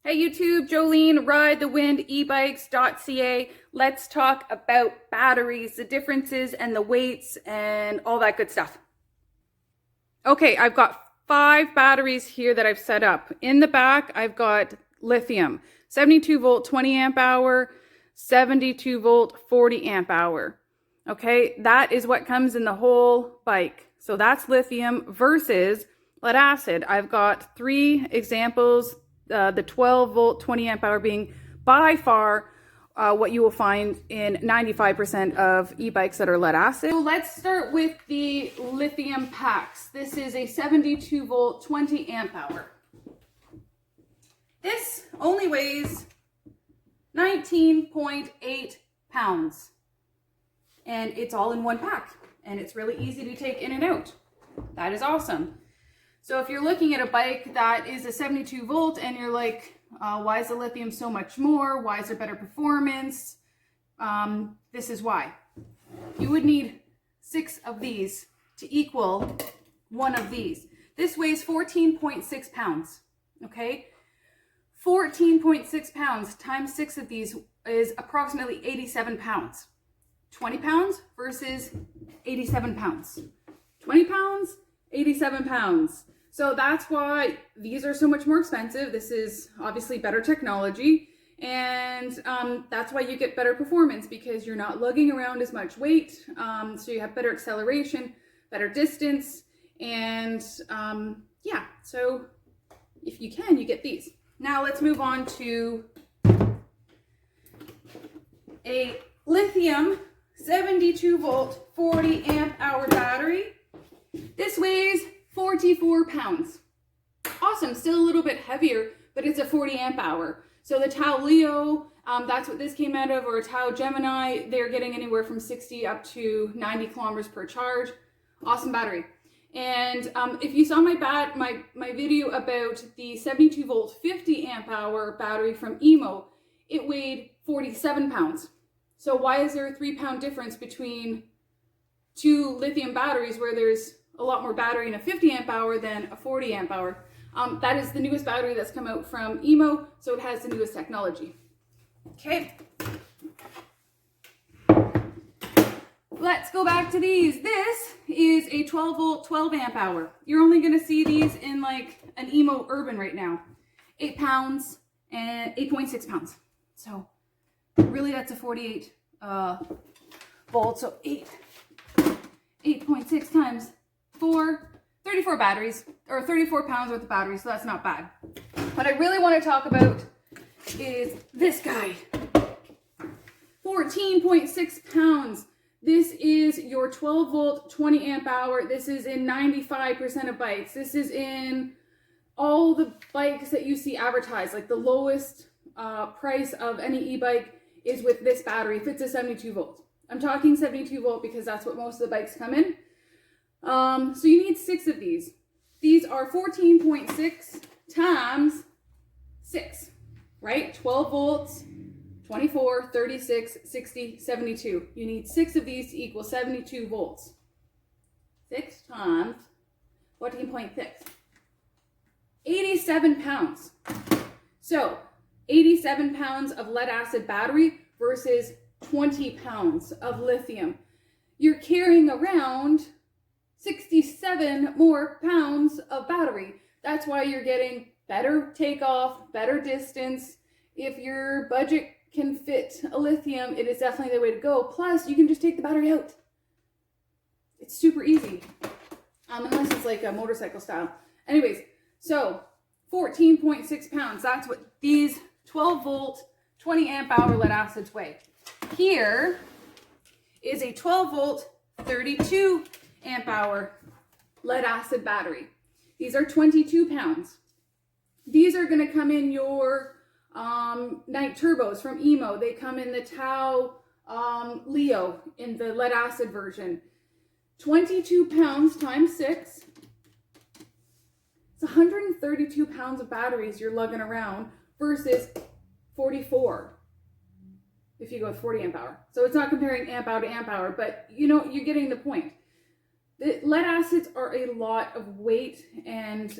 Hey YouTube, Jolene, Ride the Wind, ebikes.ca. Let's talk about batteries, the differences and the weights and all that good stuff. Okay, I've got 5 batteries here that I've set up. In the back, I've got lithium, 72 volt, 20 amp hour, 72 volt, 40 amp hour. Okay, that is what comes in the whole bike. So that's lithium versus lead acid. I've got 3 examples. The 12 volt 20 amp hour being by far what you will find in 95% of e-bikes that are lead acid. So let's start with the lithium packs. This is a 72 volt 20 amp hour. This only weighs 19.8 pounds and it's all in one pack and it's really easy to take in and out. That is awesome. So if you're looking at a bike that is a 72 volt and you're like, why is the lithium so much more? Why is there better performance? This is why. You would need 6 of these to equal 1 of these. This weighs 14.6 pounds, okay? 14.6 pounds times 6 of these is approximately 87 pounds. 20 pounds versus 87 pounds. 20 pounds, 87 pounds. So that's why these are so much more expensive. This is obviously better technology, and that's why you get better performance because you're not lugging around as much weight. So you have better acceleration, better distance, and yeah, so if you can, you get these. Now let's move on to a lithium 72 volt 40 amp hour battery. This weighs 44 pounds. Awesome, still a little bit heavier, but it's a 40 amp hour. So the Tau Leo, that's what this came out of, or a Tau Gemini, they're getting anywhere from 60 up to 90 kilometers per charge. Awesome battery. And if you saw my video about the 72 volt 50 amp hour battery from Emmo, it weighed 47 pounds. So why is there a 3-pound difference between 2 lithium batteries where there's a lot more battery in a 50 amp hour than a 40 amp hour. That is the newest battery that's come out from Emmo, so it has the newest technology. Okay. Let's go back to these. This is a 12 volt 12 amp hour. You're only going to see these in like an Emmo Urban right now. 8 pounds and 8.6 pounds. So really that's a 48 volt, so 8.6 times 34 batteries, or 34 pounds worth of batteries, so that's not bad. What I really want to talk about is this guy. 14.6 pounds. This is your 12 volt 20 amp hour. This is in 95% of bikes. This is in all the bikes that you see advertised. Like the lowest price of any e-bike is with this battery if it's a 72 volt. I'm talking 72 volt because that's what most of the bikes come in. So you need 6 of these. These are 14.6 times 6, right? 12 volts, 24, 36, 60, 72. You need 6 of these to equal 72 volts. 6 times 14.6. 87 pounds. So 87 pounds of lead acid battery versus 20 pounds of lithium. You're carrying around 67 more pounds of battery. That's why you're getting better takeoff, better distance. If your budget can fit a lithium, it is definitely the way to go. Plus, you can just take the battery out. It's super easy, unless it's like a motorcycle style. Anyways, so 14.6 pounds. That's what these 12 volt, 20 amp hour lead acids weigh. Here is a 12 volt, 32 amp hour lead acid battery. These are 22 pounds. These are going to come in your night turbos from Emmo. They come in the Tau Leo in the lead acid version. 22 pounds times 6. It's 132 pounds of batteries you're lugging around versus 44 if you go with 40 amp hour. So it's not comparing amp hour to amp hour, but you know, you're getting the point. The lead acids are a lot of weight and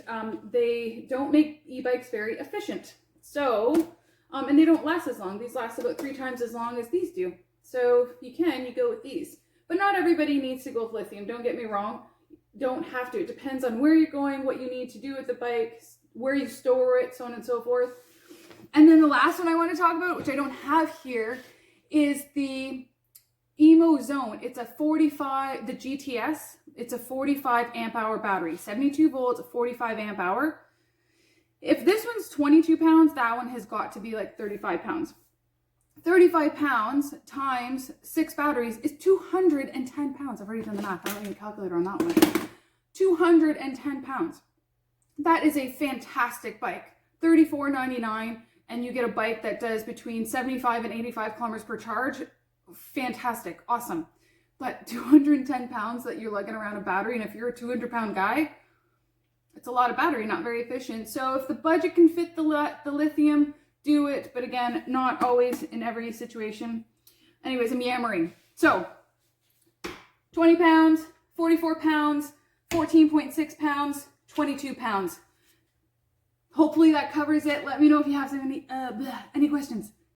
they don't make e-bikes very efficient. So, and they don't last as long. These last about 3 times as long as these do. So if you go with these. But not everybody needs to go with lithium. Don't get me wrong. Don't have to. It depends on where you're going, what you need to do with the bike, where you store it, so on and so forth. And then the last one I want to talk about, which I don't have here, is the Emmo Zone. It's a 45, the GTS, it's a 45 amp hour battery, 72 volts, 45 amp hour. If this one's 22 pounds, that one has got to be like 35 pounds. 35 pounds times 6 batteries is 210 pounds. I've already done the math. I don't need a calculator on that one. 210 pounds. That is a fantastic bike. $34.99, and you get a bike that does between 75 and 85 kilometers per charge. Fantastic. Awesome. But 210 pounds that you're lugging around a battery, and if you're a 200-pound guy, it's a lot of battery, not very efficient. So if the budget can fit the lithium, do it. But again, not always in every situation. Anyways, I'm yammering. So 20 pounds, 44 pounds, 14.6 pounds, 22 pounds. Hopefully that covers it. Let me know if you have any questions.